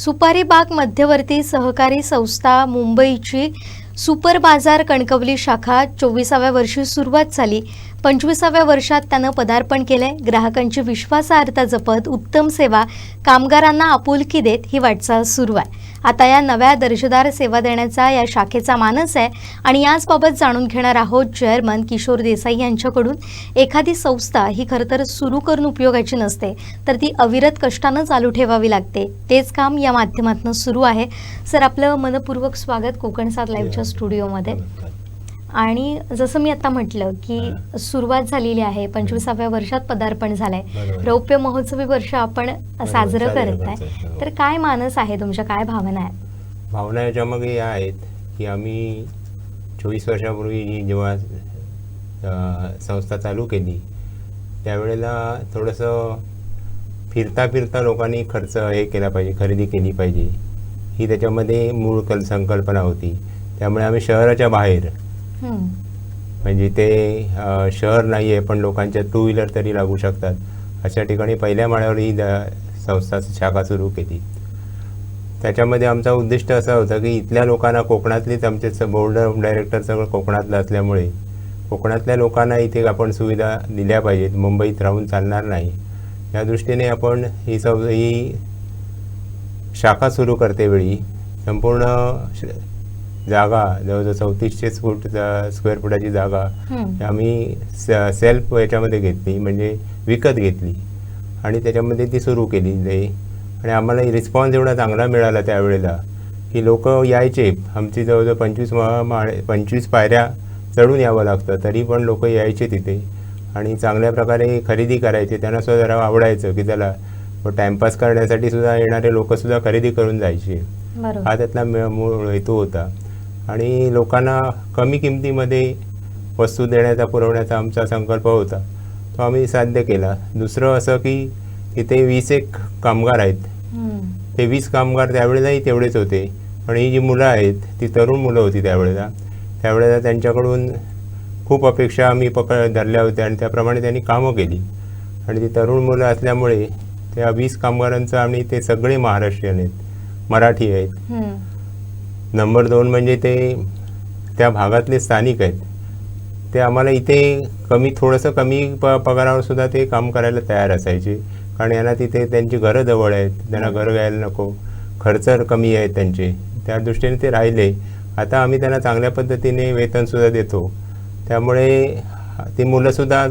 सुपारी बाग मध्यवर्ती सहकारी संस्था मुंबईची सुपर बाजार कणकवली शाखा 24व्या वर्षी सुरुवात झाली। 25व्या वर्षात त्यानं पदार्पण केले। ग्राहकांची विश्वासार्हता जपत उत्तम सेवा, कामगारांना आपुलकी देत ही वाटचाल सुरू आहे। आता या नव्या दर्जेदार सेवा देण्याचा या शाखेचा मानस आहे आणि याचबाबत जाणून घेणार आहोत चेअरमन किशोर देसाई यांच्याकडून। एखादी संस्था ही खरं तर सुरू करून उपयोगाची नसते, तर ती अविरत कष्टानं चालू ठेवावी लागते। तेच काम या माध्यमातून सुरू आहे। सर, आपलं मनपूर्वक स्वागत कोकण 7 लाईव्हच्या स्टुडिओमध्ये। आणि जसं मी आता म्हटलं की सुरुवात झालेली आहे, 25व्या वर्षात पदार्पण झालंय, रौप्य महोत्सवी वर्ष आपण साजरं करत आहे। तर काय मानस आहे तुमच्या, काय भावना आहेत? भावना याच्यामागे या आहेत की आम्ही 24 वर्षापूर्वी जेव्हा संस्था चालू केली त्यावेळेला थोडंसं फिरता लोकांनी खर्च केला पाहिजे, खरेदी केली पाहिजे, ही त्याच्यामध्ये मूळ संकल्पना होती। त्यामुळे आम्ही शहराच्या बाहेर, म्हणजे ते शहर नाही आहे पण लोकांच्या 2 व्हीलर तरी लागू शकतात अशा ठिकाणी पहिल्या माळ्यावर ही संस्था शाखा सुरू केली। त्याच्यामध्ये आमचा उद्दिष्ट असं होतं की इथल्या लोकांना, कोकणातलीच, आमचे बोर्ड ऑफ डायरेक्टर सगळं कोकणातलं असल्यामुळे कोकणातल्या लोकांना इथे आपण सुविधा दिल्या पाहिजेत, मुंबईत राहून चालणार नाही। या दृष्टीने आपण ही शाखा सुरू करतेवेळी संपूर्ण जागा, जवळजवळ 3400 स्क्वेअर फुटाची जागा आम्ही सेल्फ याच्यामध्ये घेतली, म्हणजे विकत घेतली आणि त्याच्यामध्ये ती सुरू केली ते। आणि आम्हाला रिस्पॉन्स एवढा चांगला मिळाला त्यावेळेला की लोक यायचे। आमची जवळजवळ 25 पायऱ्या चढून यावं लागतं, तरी पण लोक यायचे तिथे आणि चांगल्या प्रकारे खरेदी करायचे। त्यांना सुद्धा जरा आवडायचं की त्याला टाइमपास करण्यासाठी सुद्धा येणारे लोकसुद्धा खरेदी करून जायचे। हा त्यातला मूळ हेतू होता। आणि लोकांना कमी किमतीमध्ये वस्तू देण्याचा, पुरवण्याचा आमचा संकल्प होता, तो आम्ही साध्य केला। दुसरं असं की इथे 21 कामगार आहेत, ते 20 कामगार त्यावेळेलाही तेवढेच होते, पण ही जी मुलं आहेत ती तरुण मुलं होती त्यावेळेला त्यांच्याकडून खूप अपेक्षा आम्ही धरल्या होत्या आणि त्याप्रमाणे त्यांनी कामं केली। आणि ती तरुण मुलं असल्यामुळे त्या 20 कामगारांचं आम्ही, ते सगळे महाराष्ट्रीयन आहेत, मराठी आहेत। नंबर 2 म्हणजे ते त्या भागातले स्थानिक आहेत। ते आम्हाला इथे थोडंसं कमी पगारावर सुद्धा ते काम करायला तयार असायचे, कारण यांना तिथे त्यांची घरं जवळ आहेत, त्यांना घर घ्यायला नको, खर्च कमी आहेत त्यांचे, त्या दृष्टीने ते राहिले। आता आम्ही त्यांना चांगल्या पद्धतीने वेतनसुद्धा देतो, त्यामुळे ती मुलंसुद्धा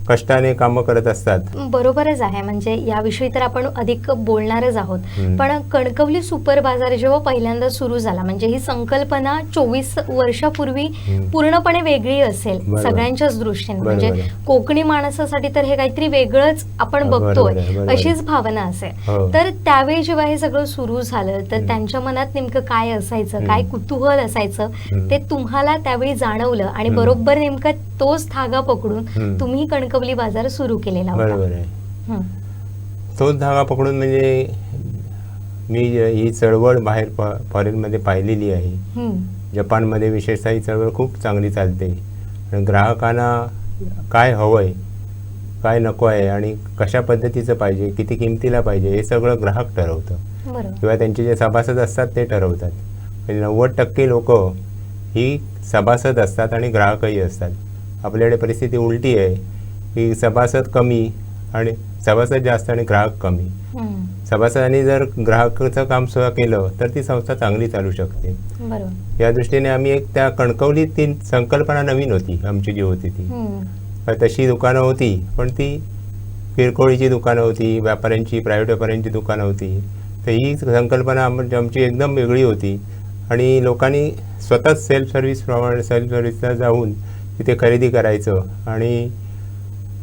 कष्टाने कामं करत असतात। बरोबरच आहे, म्हणजे याविषयी तर आपण अधिक बोलणारच आहोत। पण कणकवली सुपर बाजार जेव्हा पहिल्यांदा सुरू झाला, म्हणजे ही संकल्पना 24 वर्षापूर्वी पूर्णपणे वेगळी असेल सगळ्यांच्याच दृष्टीने, म्हणजे कोकणी माणसासाठी तर हे काहीतरी वेगळंच आपण बघतोय अशीच भावना असेल। तर त्यावेळी जेव्हा हे सगळं सुरू झालं तर त्यांच्या मनात नेमकं काय असायचं, काय कुतूहल असायचं, ते तुम्हाला त्यावेळी जाणवलं आणि बरोबर नेमका तोच धागा पकडून तुम्ही कणकवली बाजार सुरू केलेला होता। बरोबर आहे, तोच धागा पकडून, म्हणजे मी ही चळवळ बाहेर फॉरेनमध्ये पाहिलेली आहे। जपानमध्ये विशेषतः ही चळवळ खूप चांगली चालते आणि ग्राहकांना काय हवंय, काय नको आहे आणि कशा पद्धतीचं पाहिजे, किती किमतीला पाहिजे, हे सगळं ग्राहक ठरवतं किंवा त्यांचे जे सभासद असतात ते ठरवतात। म्हणजे 90% लोक ही सभासद असतात आणि ग्राहकही असतात। आपल्याकडे परिस्थिती उलटी आहे की सभासद कमी आणि सभासद जास्त आणि ग्राहक कमी। सभासदांनी जर ग्राहकाचं काम सुद्धा केलं तर ती संस्था चांगली चालू शकते। या दृष्टीने आम्ही त्या कणकवलीत ती संकल्पना नवीन होती आमची जी होती ती, तशी दुकानं होती पण ती किरकोळीची दुकानं होती, व्यापाऱ्यांची, प्रायव्हेट व्यापाऱ्यांची दुकानं होती। तर ही संकल्पना आमची एकदम वेगळी होती आणि लोकांनी स्वतःच सेल्फ सर्व्हिसला जाऊन तिथे खरेदी करायचं आणि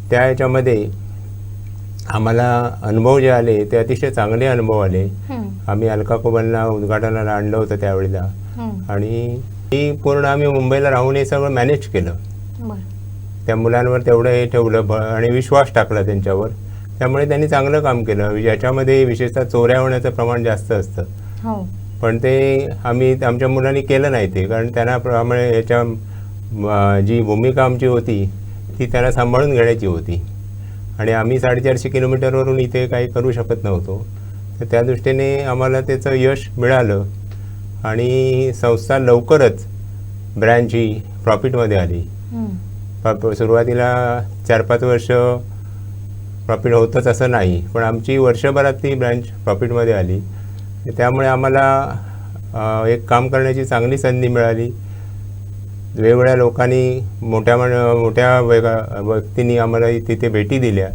त्या याच्यामध्ये आम्हाला अनुभव जे आले ते अतिशय चांगले अनुभव आले। आम्ही अलका कोबलला उद्घाटनाला आणलं होतं त्यावेळेला आणि ही पूर्ण आम्ही मुंबईला राहून हे सगळं मॅनेज केलं। त्या मुलांवर तेवढं हे ठेवलं आणि विश्वास टाकला त्यांच्यावर, त्यामुळे त्यांनी चांगलं काम केलं। याच्यामध्ये विशेषतः चोऱ्या होण्याचं प्रमाण जास्त असतं, पण ते आम्ही आमच्या मुलांनी केलं नाही ते, कारण त्यांना याच्या जी भूमिका आमची होती ती त्यांना सांभाळून घेण्याची होती आणि आम्ही 450 किलोमीटरवरून इथे काही करू शकत नव्हतो। तर त्या दृष्टीने आम्हाला त्याचं यश मिळालं आणि संस्था लवकरच ब्रँच ही प्रॉफिटमध्ये आली. सुरुवातीला 4-5 वर्ष प्रॉफिट होतंच असं नाही, पण आमची वर्षभरात ती ब्रँच प्रॉफिटमध्ये आली. त्यामुळे आम्हाला एक काम करण्याची चांगली संधी मिळाली. वेगवेगळ्या लोकांनी मोठ्या व्यक्तींनी आम्हाला तिथे भेटी दिल्या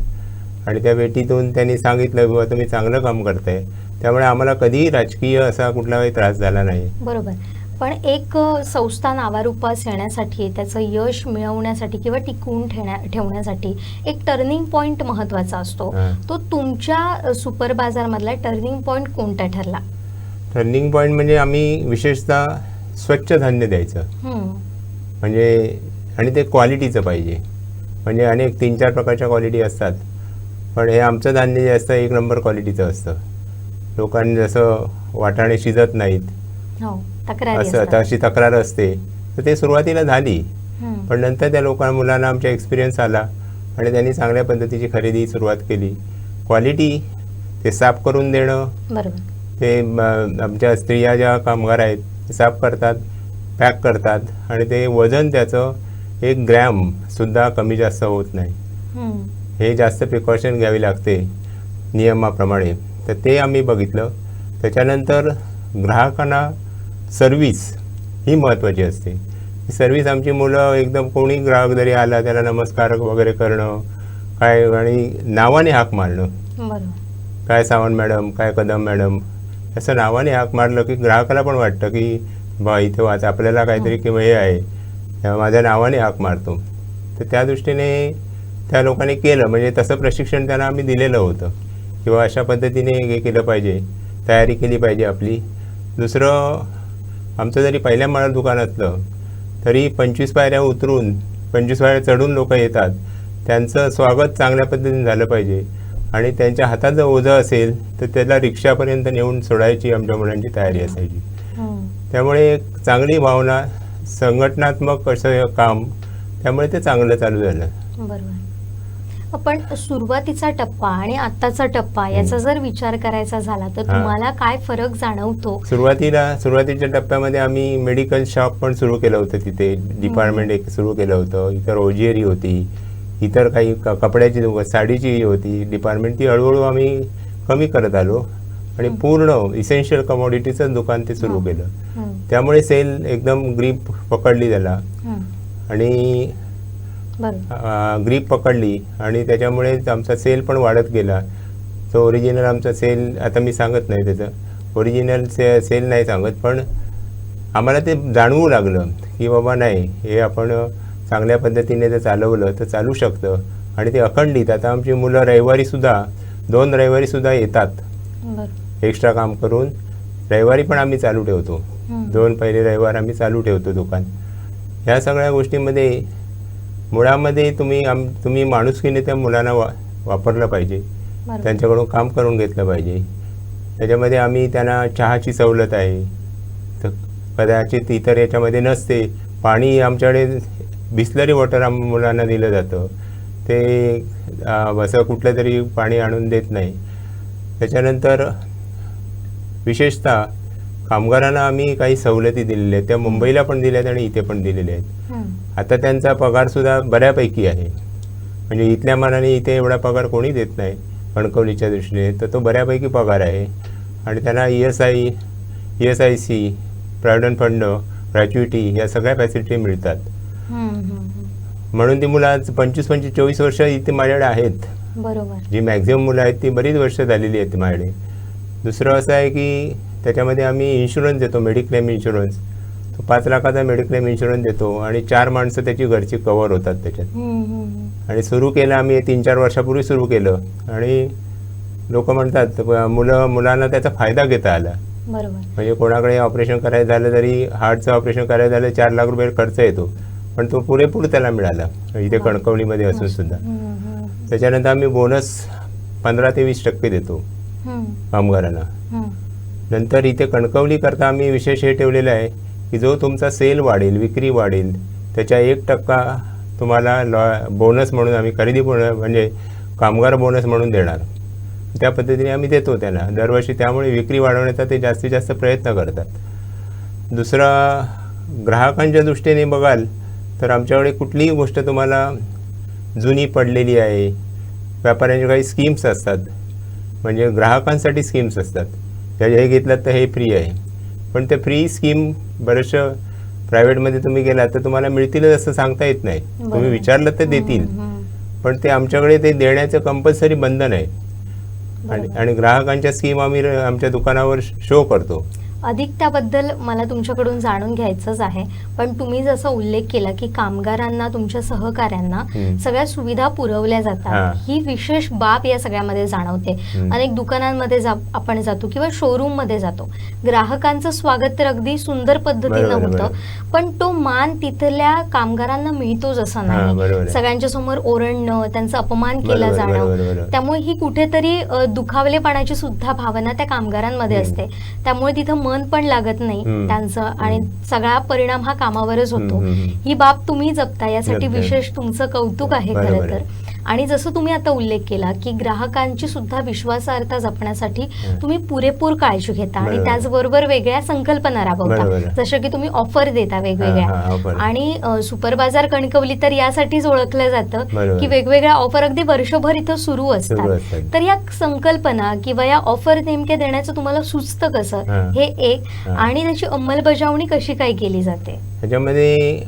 आणि त्या भेटीतून त्यांनी सांगितलं बाबा तुम्ही चांगलं काम करताय. त्यामुळे आम्हाला कधीही राजकीय असा कुठलाही त्रास झाला नाही. बरोबर. पण एक संस्था नावारूपास येण्यासाठी, त्याचं यश मिळवण्यासाठी किंवा टिकवून ठेवण्यासाठी एक टर्निंग पॉईंट महत्त्वाचा असतो. तो तुमच्या सुपर बाजारमधला टर्निंग पॉईंट कोणता ठरला? टर्निंग पॉईंट म्हणजे आम्ही विशेषतः स्वच्छ धान्य द्यायचं, म्हणजे आणि ते क्वालिटीचं पाहिजे. म्हणजे अनेक 3-4 प्रकारच्या क्वालिटी असतात, पण हे आमचं धान्य जे असतं 1 नंबर क्वालिटीचं असतं. लोकांनी जसं वाटाणे शिजत नाहीत असं तशी तक्रार असते, तर ते सुरुवातीला झाली. पण नंतर त्या मुलांना आमचा एक्सपिरियन्स आला आणि त्यांनी चांगल्या पद्धतीची खरेदी सुरुवात केली. क्वालिटी ते साफ करून देणं, ते आमच्या स्त्रिया ज्या कामगार आहेत ते साफ करतात, पॅक करतात आणि ते वजन त्याचं 1 ग्रॅमसुद्धा कमी जास्त होत नाही. हे जास्त प्रिकॉशन घ्यावी लागते नियमाप्रमाणे. तर ते आम्ही बघितलं. त्याच्यानंतर ग्राहकांना सर्विस ही महत्त्वाची असते. सर्विस आमची मुलं एकदम कोणी ग्राहक जरी आला त्याला नमस्कार वगैरे करणं, काय आणि नावाने हाक मारणं, काय सावंत मॅडम, काय कदम मॅडम असं नावाने हाक मारलं की ग्राहकाला पण वाटतं की बा इथे वाच आपल्याला काहीतरी किंवा हे आहे माझ्या नावाने हाक मारतो. तर त्या दृष्टीने त्या लोकांनी केलं. म्हणजे तसं प्रशिक्षण त्यांना आम्ही दिलेलं होतं किंवा अशा पद्धतीने हे केलं पाहिजे, तयारी केली पाहिजे आपली. दुसरं, आमचं जरी पहिल्या माळ्यात दुकान असलं तरी 25 पायऱ्या उतरून 25 पायऱ्या चढून लोक येतात. त्यांचं स्वागत चांगल्या पद्धतीने झालं पाहिजे आणि त्यांच्या हातात जर ओझं असेल तर त्याला रिक्षापर्यंत नेऊन सोडायची आमच्या मुलांची तयारी असायची. त्यामुळे एक चांगली भावना, संघटनात्मक असं काम, त्यामुळे ते चांगलं चालू झालं. बरोबर. पण सुरुवातीचा टप्पा आणि आत्ताचा टप्पा याचा जर विचार करायचा झाला तर तुम्हाला काय फरक जाणवतो? सुरुवातीच्या टप्प्यामध्ये आम्ही मेडिकल शॉप पण सुरू केलं होतं. तिथे डिपार्टमेंट एक सुरू केलं होतं. इतर ओजिअरी होती, इतर काही कपड्याची साडीची होती डिपार्टमेंट. ती हळूहळू आम्ही कमी करत आलो आणि पूर्ण इसेन्शियल कमोडिटीचं दुकान ते सुरू केलं. त्यामुळे सेल एकदम ग्रीप पकडली त्याला आणि ग्रीप पकडली आणि त्याच्यामुळे आमचा सेल पण वाढत गेला. तो ओरिजिनल आमचा सेल आता मी सांगत नाही, त्याचं ओरिजिनल सेल नाही सांगत, पण आम्हाला ते जाणवू लागलं की बाबा नाही, हे आपण चांगल्या पद्धतीने जर चालवलं तर चालू शकतं. आणि ते अखंडित आता आमची मुलं रविवारीसुद्धा 2 रविवारीसुद्धा येतात एक्स्ट्रा काम करून. रविवारी पण आम्ही चालू ठेवतो, 2 पहिले रविवार आम्ही चालू ठेवतो दुकान. ह्या सगळ्या गोष्टींमध्ये मुळामध्ये तुम्ही माणुसकीने त्या मुलांना वापरलं पाहिजे, त्यांच्याकडून काम करून घेतलं पाहिजे. त्याच्यामध्ये आम्ही त्यांना चहाची सवलत आहे, तर कदाचित इतर याच्यामध्ये नसते. पाणी आमच्याकडे बिस्लरी वॉटर मुलांना दिलं जातं, ते असं कुठलं तरी पाणी आणून देत नाही. त्याच्यानंतर विशेषतः कामगारांना आम्ही काही सवलती दिलेल्या आहेत, त्या मुंबईला पण दिल्या आहेत आणि इथे पण दिलेल्या आहेत. आता त्यांचा पगारसुद्धा बऱ्यापैकी आहे, म्हणजे इथल्या मानाने इथे एवढा पगार कोणी देत नाही कणकवलीच्या दृष्टीने, तर तो बऱ्यापैकी पगार आहे. आणि त्यांना ESIC, प्रॉव्हिडंट फंड, ग्रॅच्युइटी या सगळ्या फॅसिलिटी मिळतात. म्हणून ती मुलं आज 25-24 वर्ष इथे माझ्याकडे आहेत. बरोबर. जी मॅक्झिमम मुलं आहेत ती बरीच वर्ष झालेली आहेत माझ्याकडे. दुसरं असं आहे की त्याच्यामध्ये आम्ही इन्शुरन्स देतो, मेडिक्लेम इन्शुरन्स. तो 5 लाखाचा मेडिक्लेम इन्शुरन्स देतो आणि 4 माणसं त्याची घरची कव्हर होतात त्याच्यात. आणि सुरू केलं आम्ही 3-4 वर्षापूर्वी सुरू केलं आणि लोक म्हणतात मुलांना त्याचा फायदा घेता आला. बरोबर. म्हणजे कोणाकडे ऑपरेशन करायचं झालं तरी, हार्टचं ऑपरेशन करायचं झालं 4 लाख रुपये खर्च येतो, पण तो पुरेपूर त्याला मिळाला इथे कणकवलीमध्ये असून सुद्धा. त्याच्यानंतर आम्ही बोनस 15 ते 20% देतो कामगारांना. नंतर इथे कणकवली करता आम्ही विशेष हे ठेवलेलं आहे की जो तुमचा सेल वाढेल, विक्री वाढेल, त्याच्या 1% तुम्हाला बोनस म्हणून आम्ही खरेदी बोनस म्हणजे कामगार बोनस म्हणून देणार. त्या पद्धतीने आम्ही देतो त्यांना दरवर्षी. त्यामुळे विक्री वाढवण्याचा ते जास्तीत जास्त प्रयत्न करतात. दुसरा, ग्राहकांच्या दृष्टीने बघाल तर आमच्याकडे कुठलीही गोष्ट तुम्हाला जुनी पडलेली आहे, व्यापाऱ्यांचे काही स्कीम्स असतात, म्हणजे ग्राहकांसाठी स्कीम्स असतात. हे घेतलात तर हे फ्री आहे, पण ते फ्री स्कीम बरेचशा प्रायव्हेटमध्ये तुम्ही गेलात तर तुम्हाला मिळतीलच असं सांगता येत नाही. तुम्ही विचारलं तर देतील, पण ते आमच्याकडे ते देण्याचं कंपल्सरी बंधन आहे. आणि ग्राहकांच्या स्कीम आम्ही आमच्या दुकानावर शो करतो. अधिक त्याबद्दल मला तुमच्याकडून जाणून घ्यायचंच आहे. पण तुम्ही जसा उल्लेख केला की कामगारांना, तुमच्या सहकाऱ्यांना सगळ्या सुविधा पुरवल्या जातात, ही विशेष बाब या सगळ्यामध्ये जाणवते. अनेक दुकानांमध्ये आपण जातो किंवा शोरूम मध्ये जातो, ग्राहकांचं स्वागत तर अगदी सुंदर पद्धतीनं होतं, पण तो मान तिथल्या कामगारांना मिळतोच असं नाही. सगळ्यांच्या समोर ओरडणं, त्यांचा अपमान केला जाणं, त्यामुळे ही कुठेतरी दुखावलेपणाची सुद्धा भावना त्या कामगारांमध्ये असते. त्यामुळे तिथं मन पण लागत नाही त्यांचं, आणि सगळा परिणाम हा कामावरच होतो. ही बाब तुम्ही जपता, यासाठी विशेष तुमचं कौतुक आहे खरं तर. आणि जसं तुम्ही आता उल्लेख केला की ग्राहकांची सुद्धा विश्वासार्हता जपण्यासाठी तुम्ही पुरेपूर काळजी घेता आणि त्याचबरोबर वेगळ्या संकल्पना राबवता, जसं की तुम्ही ऑफर देता वेगवेगळ्या. आणि सुपर बाजार कणकवली तर यासाठीच ओळखलं जातं की वेगवेगळ्या ऑफर अगदी वर्षभर इथं सुरू असतात. तर या संकल्पना किंवा या ऑफर नेमक्या देण्याचं तुम्हाला सुचतं कसं, हे एक, आणि त्याची अंमलबजावणी कशी काय केली जाते? त्याच्यामध्ये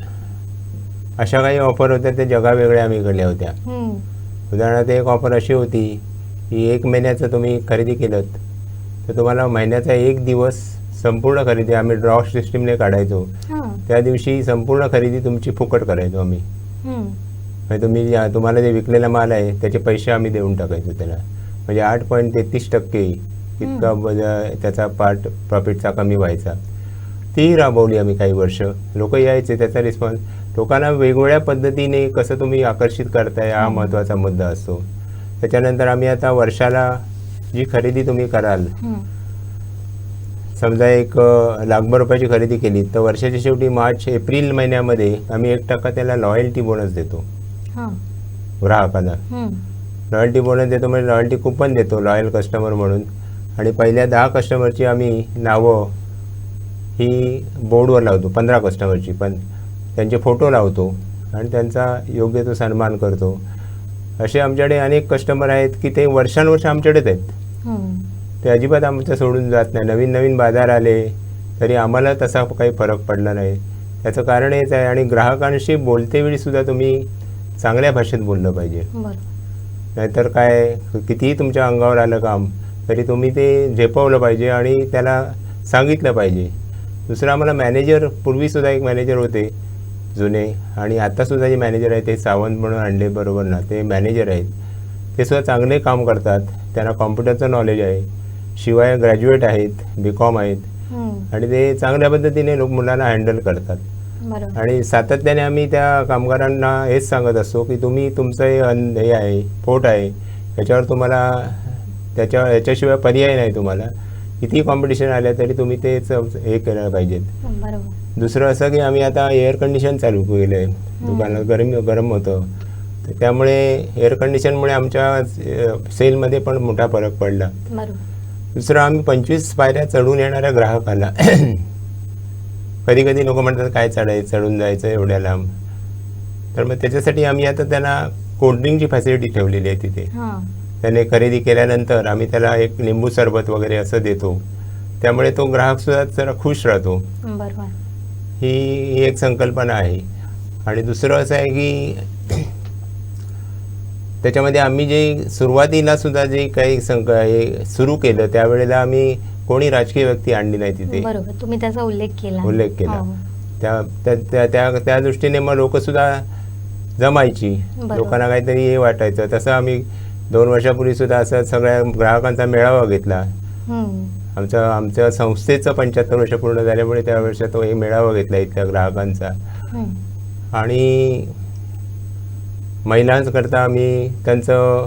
अशा काही ऑफर होत्या त्या जगावेगळ्या आम्ही केल्या होत्या. उदाहरणार्थ एक ऑफर अशी होती की 1 महिन्याचं तुम्ही खरेदी केलं तर तुम्हाला महिन्याचा 1 दिवस संपूर्ण खरेदी आम्ही ड्रॉ सिस्टीमने काढायचो. त्या दिवशी संपूर्ण खरेदी तुमची फुकट करायचो आम्ही. म्हणजे तुम्हाला जे विकलेला माल आहे त्याचे पैसे आम्ही देऊन टाकायचो त्याला. म्हणजे 8.33% इतका त्याचा पार्ट प्रॉफिटचा कमी व्हायचा. ती राबवली आम्ही काही वर्ष. लोक यायचे, त्याचा रिस्पॉन्स. लोकांना वेगवेगळ्या पद्धतीने कसं तुम्ही आकर्षित करताय हा महत्त्वाचा मुद्दा असतो. त्याच्यानंतर आम्ही आता वर्षाला जी खरेदी तुम्ही कराल, समजा 1,00,000 रुपयाची खरेदी केली तर वर्षाच्या शेवटी मार्च एप्रिल महिन्यामध्ये आम्ही 1% त्याला लॉयल्टी बोनस देतो ग्राहकांना. लॉयल्टी बोनस देतो म्हणजे लॉयल्टी कुपन देतो लॉयल कस्टमर म्हणून. आणि पहिल्या 10 कस्टमरची आम्ही नावं ही बोर्डवर लावतो, 15 कस्टमरची, पण त्यांचे फोटो लावतो आणि त्यांचा योग्य तो सन्मान करतो. असे आमच्याकडे अनेक कस्टमर आहेत की ते वर्षानुवर्ष आमच्याकडेच आहेत. ते अजिबात आमच्या सोडून जात नाही. नवीन नवीन बाजार आले तरी आम्हाला तसा काही फरक पडला नाही. त्याचं कारण हेच आहे. आणि ग्राहकांशी बोलतेवेळी सुद्धा तुम्ही चांगल्या भाषेत बोललं पाहिजे. नाहीतर काय, कितीही तुमच्या अंगावर आलं काम तरी तुम्ही ते झेपवलं पाहिजे आणि त्याला सांगितलं पाहिजे. दुसरं, आम्हाला मॅनेजर, पूर्वीसुद्धा एक मॅनेजर होते जुने, आणि आत्तासुद्धा जे मॅनेजर आहेत ते सावंत म्हणून आणले बरोबर ना, ते मॅनेजर आहेत. ते सुद्धा चांगले काम करतात. त्यांना कॉम्प्युटरचं नॉलेज आहे, शिवाय ग्रॅज्युएट आहेत, BCom आहेत, आणि ते चांगल्या पद्धतीने मुलांना हँडल करतात. आणि सातत्याने आम्ही त्या कामगारांना हेच सांगत असतो की तुम्ही तुमचं हे आहे, पोट आहे, याच्यावर तुम्हाला याच्याशिवाय पर्याय नाही. तुम्हाला कितीही कॉम्पिटिशन आल्या तरी तुम्ही तेच हे केलं पाहिजेत. दुसरं असं की आम्ही आता एअर कंडिशन चालू केलं आहे दुकानात. गरम होतं, तर त्यामुळे एअर कंडिशनमुळे आमच्या सेलमध्ये पण मोठा फरक पडला. दुसरं, आम्ही 25 पायऱ्या चढून येणाऱ्या ग्राहकाला कधी कधी लोक म्हणतात काय चढून जायचं एवढ्या लांब, तर मग त्याच्यासाठी आम्ही आता त्यांना कोल्ड्रिंकची फॅसिलिटी ठेवलेली आहे तिथे. त्याने खरेदी केल्यानंतर आम्ही त्याला एक लिंबू सरबत वगैरे असं देतो. त्यामुळे तो ग्राहकसुद्धा जरा खुश राहतो. ही एक संकल्पना आहे. आणि दुसरं असं आहे की त्याच्यामध्ये आम्ही जे सुरुवातीला सुद्धा जे काही सुरू केलं त्यावेळेला आम्ही कोणी राजकीय व्यक्ती आणली नाही तिथे. बरोबर, तुम्ही त्याचा उल्लेख केला. त्या दृष्टीने मग लोक सुद्धा जमायची, लोकांना काहीतरी हे वाटायचं. तसं आम्ही 2 वर्षापूर्वी सुद्धा असं सगळ्या ग्राहकांचा मेळावा घेतला. आमच्या संस्थेचं 75 वर्ष पूर्ण झाल्यामुळे त्या वर्षात तो एक मेळावा घेतला इथल्या ग्राहकांचा. आणि महिलांकरता आम्ही त्यांचं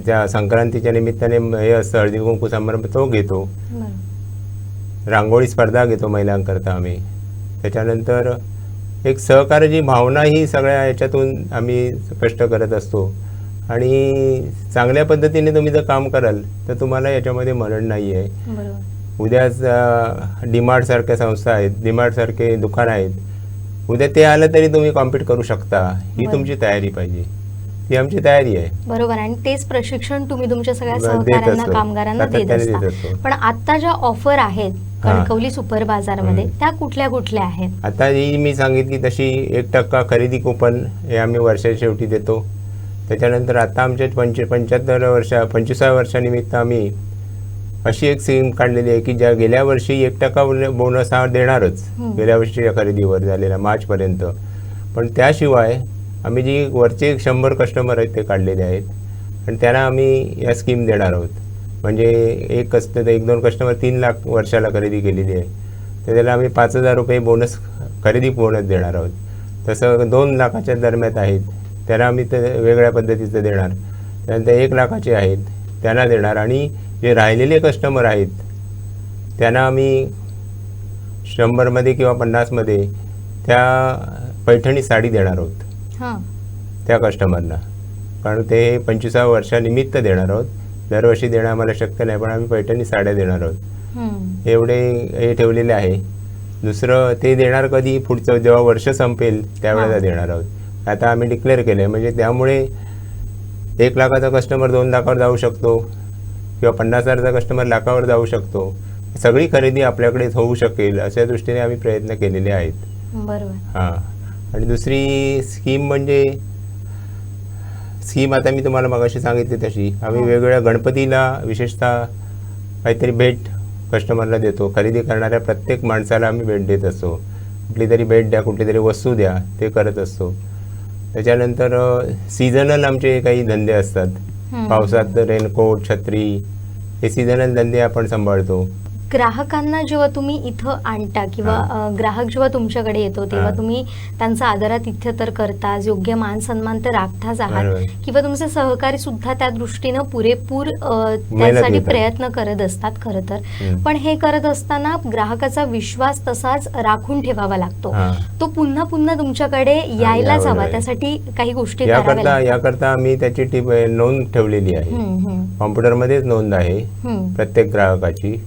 त्या संक्रांतीच्या निमित्ताने हे असतं हळदी कुंकू समारंभ, तो घेतो. रांगोळी स्पर्धा घेतो महिलांकरता आम्ही. त्याच्यानंतर एक सहकार्याची भावना ही सगळ्या याच्यातून आम्ही स्पष्ट करत असतो. आणि चांगल्या पद्धतीने तुम्ही जर काम कराल तर तुम्हाला याच्यामध्ये मरण नाही आहे. बरोबर. उद्याच डीमार्टसारख्या संस्था आहेत, डीमार्टसारखे दुकान आहेत, उद्या ते आलं तरी तुम्ही कॉम्पीट करू शकता. ही बरं. तुमची तयारी पाहिजे, ही आमची तयारी आहे. बरोबर. आणि तेच प्रशिक्षण तुम्ही तुमच्या सगळ्या देत सहकाऱ्यांना, असतो. कामगारांना देत सातत्याने देत असता. असतो. पण आता ज्या ऑफर आहेत कणकवली सुपर बाजारमध्ये, त्या कुठल्या कुठल्या आहेत? आता ही मी सांगितली तशी 1% खरेदी कुपन हे आम्ही वर्षाच्या शेवटी देतो. त्याच्यानंतर आता आमच्या 25व्या वर्षानिमित्त आम्ही अशी एक स्कीम काढलेली आहे की ज्या गेल्या वर्षी 1% बोनस हा देणारच, गेल्या वर्षीच्या खरेदीवर झालेला मार्चपर्यंत. पण त्याशिवाय आम्ही जी वरचे 100 कस्टमर आहेत ते काढलेले आहेत आणि त्यांना आम्ही या स्कीम देणार आहोत. म्हणजे एक असतं तर 1-2 कस्टमर 3 लाख वर्षाला खरेदी केलेली आहे, तर त्याला आम्ही 5,000 रुपये बोनस, खरेदी बोनस देणार आहोत. तसं 2 लाखाच्या दरम्यान आहेत त्यांना आम्ही ते वेगळ्या पद्धतीचं देणार. त्यानंतर 1 लाखाचे आहेत त्यांना देणार. आणि जे राहिलेले कस्टमर आहेत त्यांना आम्ही 100मध्ये किंवा 50मध्ये त्या पैठणी साडी देणार आहोत त्या कस्टमरना. कारण ते 25व्या वर्षानिमित्त देणार आहोत, दरवर्षी देणं आम्हाला शक्य नाही, पण आम्ही पैठणी साड्या देणार आहोत. एवढे हे ठेवलेले आहे. दुसरं ते देणार कधी, पुढचं जेव्हा वर्ष संपेल त्यावेळेला देणार आहोत. आता आम्ही डिक्लेअर केलं आहे, म्हणजे त्यामुळे 1 लाखाचा कस्टमर 2 लाखावर जाऊ शकतो किंवा 50,000चा कस्टमर लाखावर जाऊ शकतो. सगळी खरेदी आपल्याकडेच होऊ शकेल अशा दृष्टीने आम्ही प्रयत्न केलेले आहेत. बरोबर. हां. आणि दुसरी स्कीम म्हणजे स्कीम आता मी तुम्हाला मगाशी सांगितली तशी आम्ही वेगवेगळ्या गणपतीला विशेषतः काहीतरी भेट कस्टमरला देतो. खरेदी करणाऱ्या प्रत्येक माणसाला आम्ही भेट देत असतो. कुठली तरी भेट द्या, कुठली तरी वस्तू द्या, ते करत असतो. त्याच्यानंतर सीझनल आमचे काही धंदे असतात. पावसात रेनकोट, छत्री, हे सीझनल धंदे आपण सांभाळतो. ग्राहकांना जेव्हा तुम्ही इथं आणता किंवा ग्राहक जेव्हा तुमच्याकडे येतो तेव्हा तुम्ही त्यांचा आदरातिथ्य तर करताच, योग्य मान सन्मान तर राखताच आहात, किंवा तुमचे सहकारी सुद्धा त्या दृष्टीनं पुरेपूर त्यासाठी प्रयत्न करत असतात खरं तर. पण हे करत असताना ग्राहकाचा विश्वास तसाच राखून ठेवावा लागतो. तो पुन्हा पुन्हा तुमच्याकडे यायलाच हवा. त्यासाठी काही गोष्टी कराव्या लागतात. याकरता आम्ही त्याची नोंद ठेवलेली आहे. कॉम्प्युटरमध्येच नोंद आहे प्रत्येक ग्राहकाची.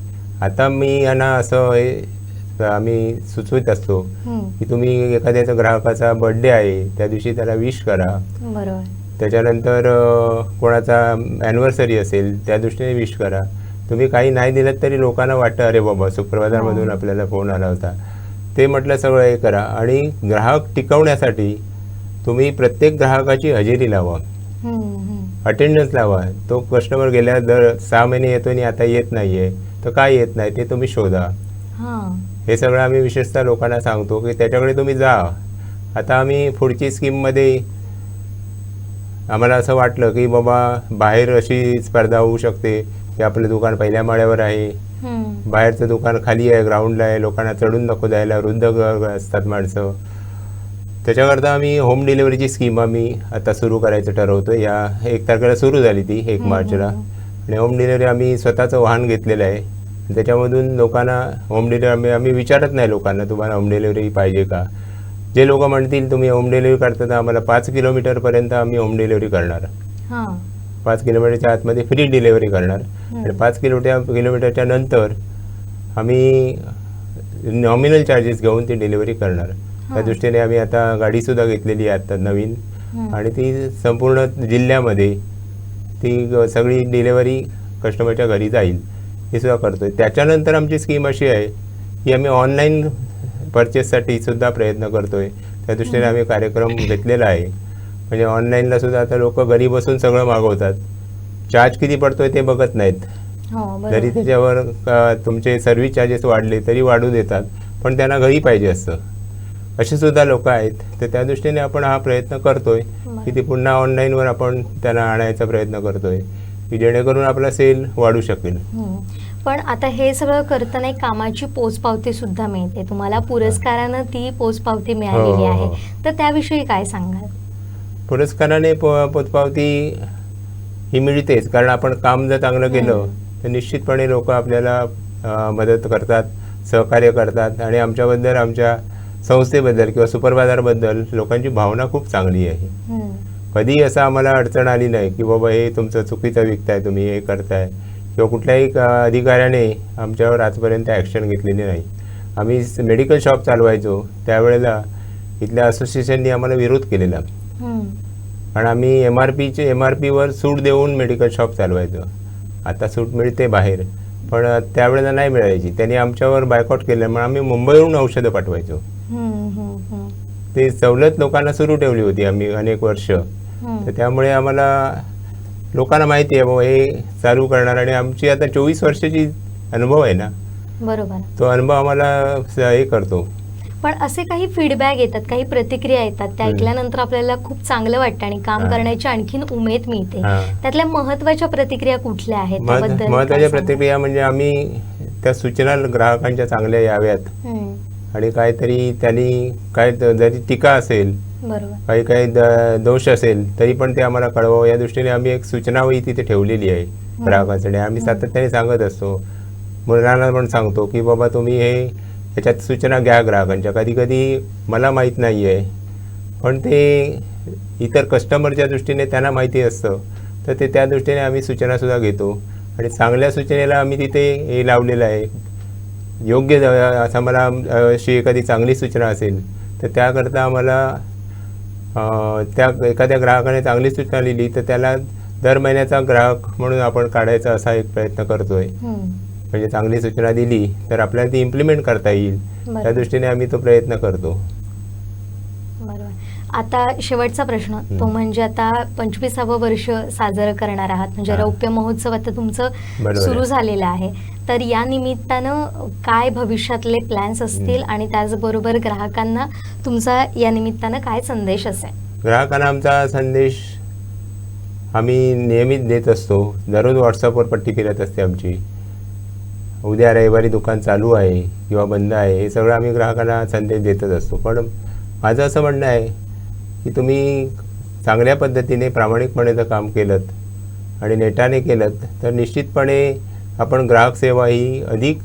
आता मी यांना असं आम्ही सुचवित असतो की तुम्ही एखाद्याचा ग्राहकाचा बर्थडे आहे त्या दिवशी त्याला विश करा. बरोबर. त्याच्यानंतर कोणाचा ॲनिव्हर्सरी असेल त्या दृष्टीने विश करा. तुम्ही काही नाही दिलं तरी लोकांना वाटतं अरे बाबा सुपरबाजारमधून आपल्याला फोन आला होता. ते म्हटलं सगळं हे करा. आणि ग्राहक टिकवण्यासाठी तुम्ही प्रत्येक ग्राहकाची हजेरी लावा, अटेंडन्स लावा. तो कस्टमर गेल्या दर 6 महिने येतो आणि आता येत नाही आहे, तर काय येत नाही ते तुम्ही शोधा. हे सगळं आम्ही विशेषतः लोकांना सांगतो की त्याच्याकडे तुम्ही जा. आता आम्ही पुढची स्कीममध्ये आम्हाला असं वाटलं की बाबा बाहेर अशी स्पर्धा होऊ शकते की आपलं दुकान पहिल्या माळ्यावर आहे, बाहेरचं दुकान खाली आहे, ग्राउंडला आहे, लोकांना चढून नको द्यायला, वृद्ध असतात माणसं. त्याच्याकरता आम्ही होम डिलिव्हरीची स्कीम आम्ही आता सुरू करायचं ठरवतो. या 1 तारखेला सुरू झाली ती 1 मार्चला. आणि होम डिलिव्हरी आम्ही स्वतःचं वाहन घेतलेलं आहे. त्याच्यामधून लोकांना होम डिलिव्हरी आम्ही विचारत नाही लोकांना तुम्हाला होम डिलिव्हरी पाहिजे का. जे लोक म्हणतील तुम्ही होम डिलिव्हरी करता तर आम्हाला 5 किलोमीटरपर्यंत आम्ही होम डिलिव्हरी करणार. 5 किलोमीटरच्या आतमध्ये फ्री डिलिव्हरी करणार. आणि 5 किलोमीटरच्या नंतर आम्ही नॉमिनल चार्जेस घेऊन ती डिलिव्हरी करणार. त्या दृष्टीने आम्ही आता गाडीसुद्धा घेतलेली आहे आता नवीन. आणि ती संपूर्ण जिल्ह्यामध्ये ती सगळी डिलिव्हरी कस्टमरच्या घरी जाईल हे सुद्धा करतो आहे. त्याच्यानंतर आमची स्कीम अशी आहे की आम्ही ऑनलाईन परचेससाठी सुद्धा प्रयत्न करतो आहे. त्या दृष्टीने आम्ही कार्यक्रम घेतलेला आहे. म्हणजे ऑनलाईनला सुद्धा आता लोक घरी बसून सगळं मागवतात. चार्ज किती पडतो आहे ते बघत नाहीत. जरी त्याच्यावर तुमचे सर्व्हिस चार्जेस वाढले तरी वाढू देतात, पण त्यांना घरी पाहिजे असतं. असे सुद्धा लोक आहेत. तर त्या दृष्टीने आपण हा प्रयत्न करतोय की ती पुन्हा ऑनलाईनवर आपण त्यांना आणायचा प्रयत्न करतोय की जेणेकरून आपला सेल वाढू शकेल. पण आता हे सगळं करताना एक कामाची पोचपावती सुद्धा मिळते तुम्हाला. पुरस्कारानं ती पोचपावती मिळालेली आहे, तर त्याविषयी काय सांगाल? पुरस्काराने पोचपावती ही मिळतेच, कारण आपण काम जर चांगलं केलं तर निश्चितपणे लोक आपल्याला मदत करतात, सहकार्य करतात. आणि आमच्याबद्दल, आमच्या संस्थेबद्दल किंवा सुपर बाजारबद्दल लोकांची भावना खूप चांगली आहे. कधी असं आम्हाला अडचण आली नाही की बाबा हे तुमचं चुकीचं विकताय, तुम्ही हे करताय, किंवा कुठल्याही अधिकाऱ्याने आमच्यावर आजपर्यंत ॲक्शन घेतलेली नाही. आम्ही मेडिकल शॉप चालवायचो त्यावेळेला इथल्या असोसिएशननी आम्हाला विरोध केलेला, कारण आम्ही एम आर पीवर सूट देऊन मेडिकल शॉप चालवायचो. आता सूट मिळते बाहेर, पण त्यावेळेला नाही मिळायची. त्यांनी आमच्यावर बायकॉट केल्यामुळे आम्ही मुंबईहून औषधं पाठवायचो. ते सवलत लोकांना सुरू ठेवली होती आम्ही अनेक वर्ष. तर त्यामुळे आम्हाला लोकांना माहिती आहे बाबा हे चालू करणार, आणि आमची आता 24 वर्षाची अनुभव आहे ना, बरोबर, तो अनुभव आम्हाला हे करतो. पण असे काही फीडबॅक येतात, काही प्रतिक्रिया येतात, त्या ऐकल्यानंतर आपल्याला खूप चांगलं वाटतं आणि काम करण्याची आणखीन उमेद मिळते. त्यातल्या महत्त्वाच्या प्रतिक्रिया कुठल्या आहेत? महत्त्वाच्या प्रतिक्रिया म्हणजे आम्ही त्या सूचना ग्राहकांच्या चांगल्या याव्यात, आणि काहीतरी त्यांनी काय जरी टीका असेल, काही दोष असेल तरी पण ते आम्हाला कळवावं या दृष्टीने आम्ही एक सूचनावही तिथे ठेवलेली आहे ग्राहकांसाठी. आम्ही सातत्याने सांगत असतो, मुलांना पण सांगतो की बाबा तुम्ही हे याच्यात सूचना घ्या ग्राहकांच्या. कधी कधी मला माहीत नाही आहे, पण ते इतर कस्टमरच्या दृष्टीने त्यांना माहिती असतं, तर ते त्या दृष्टीने आम्ही सूचनासुद्धा घेतो. आणि चांगल्या सूचनेला आम्ही तिथे हे लावलेलं आहे. योग्य असं मला अशी एखादी चांगली सूचना असेल तर त्याकरता आम्हाला त्या एखाद्या ग्राहकाने चांगली सूचना लिहिली तर त्याला दर महिन्याचा ग्राहक म्हणून आपण काढायचा असा एक प्रयत्न करतोय. म्हणजे चांगली सूचना दिली तर आपल्याला ती इम्प्लिमेंट करता येईल, त्या दृष्टीने आम्ही तो प्रयत्न करतो. आता शेवटचा प्रश्न तो म्हणजे आता 25वे वर्ष साजरं करणार आहात, म्हणजे रौप्य महोत्सव आता तुमचं सुरू झालेलं आहे. तर या निमित्तानं काय भविष्यातले प्लॅन्स असतील आणि त्याचबरोबर ग्राहकांना तुमचा या निमित्तानं काय संदेश असेल? ग्राहकांना आमचा संदेश आम्ही नियमित देत असतो. दररोज व्हॉट्सअपवर पट्टी फिरत असते आमची, उद्या रविवारी दुकान चालू आहे किंवा बंद आहे, हे सगळं आम्ही ग्राहकांना संदेश देतच असतो. पण माझं असं म्हणणं आहे की तुम्ही चांगल्या पद्धतीने प्रामाणिकपणे जर काम केलं आणि नेटाने केलं तर निश्चितपणे आपण ग्राहक सेवा ही अधिक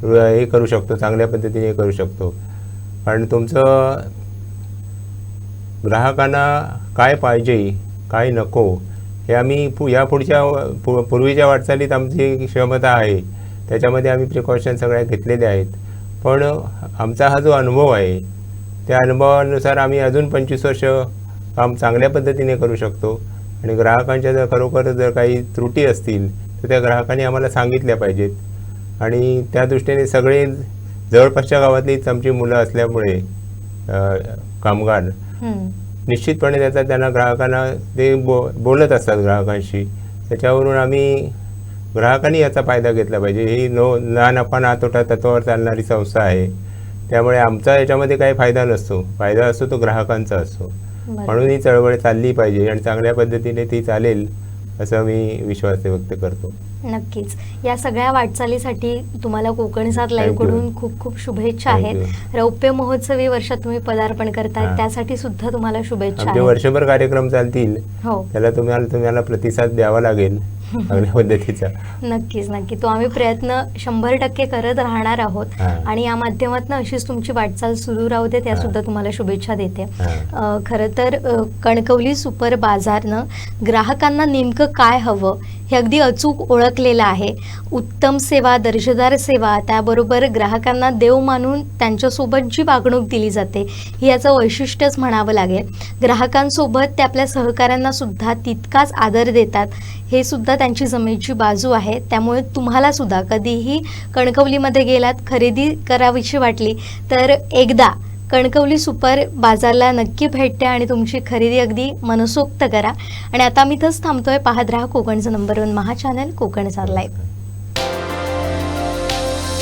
हे करू शकतो, चांगल्या पद्धतीने करू शकतो. कारण तुमचं ग्राहकांना काय पाहिजे काय नको हे आम्ही पूर्वीच्या वाटचालीत आमची क्षमता आहे, त्याच्यामध्ये आम्ही प्रिकॉशन सगळ्या घेतलेले आहेत. पण आमचा हा जो अनुभव आहे त्या अनुभवानुसार आम्ही अजून 25 वर्ष काम चांगल्या पद्धतीने करू शकतो. आणि ग्राहकांच्या जर खरोखर जर काही त्रुटी असतील तर त्या ग्राहकांनी आम्हाला सांगितल्या पाहिजेत. आणि त्या दृष्टीने सगळे जवळपासच्या गावातलीच आमची मुलं असल्यामुळे कामगार निश्चितपणे त्यांना ग्राहकांना ते बोलत असतात ग्राहकांशी. त्याच्यावरून आम्ही ग्राहकांनी याचा फायदा घेतला पाहिजे. ही ना नफा ना तोटा तत्वावर चालणारी संस्था आहे, त्यामुळे आमचा याच्यामध्ये काही फायदा नसतो, फायदा असतो तो ग्राहकांचा असतो. म्हणून ही चळवळ चालली पाहिजे आणि चांगल्या पद्धतीने ती चालेल असं मी विश्वास व्यक्त करतो. नक्कीच. या सगळ्या वाटचालीसाठी तुम्हाला कोकण सात लाईव्ह कडून खूप खूप शुभेच्छा आहेत. रौप्य महोत्सवी वर्षात तुम्ही पदार्पण करताय त्यासाठी सुद्धा तुम्हाला शुभेच्छा. आमचे वर्षभर कार्यक्रम चालतील, त्याला तुम्हाला प्रतिसाद द्यावा लागेल चांगल्या पद्धतीचा. नक्कीच नक्की, तो आम्ही प्रयत्न 100% करत राहणार आहोत. आणि या माध्यमातून अशीच तुमची वाटचाल सुरू राहू दे, त्यासुद्धा तुम्हाला शुभेच्छा देते. खरं तर कणकवली सुपर बाजारनं ग्राहकांना नेमकं काय हवं हे अगदी अचूक ओळखलेलं आहे. उत्तम सेवा, दर्जेदार सेवा, त्याबरोबर ग्राहकांना देव मानून त्यांच्यासोबत जी वागणूक दिली जाते ही याचं वैशिष्ट्यच म्हणावं लागेल. ग्राहकांसोबत ते आपल्या सहकाऱ्यांना सुद्धा तितकाच आदर देतात, हे सुद्धा त्यांची जमेची बाजू आहे. त्यामुळे तुम्हाला सुद्धा कधीही कणकवलीमध्ये गेलात, खरेदी करावीशी वाटली तर एकदा कणकवली सुपर बाजारला नक्की भेट द्या आणि तुमची खरेदी अगदी मनसोक्त करा. आणि आता आम्ही इथंच थांबतोय. पाहत राहा कोकणचं नंबर 1 महा चॅनल कोकण सात लाईव्ह.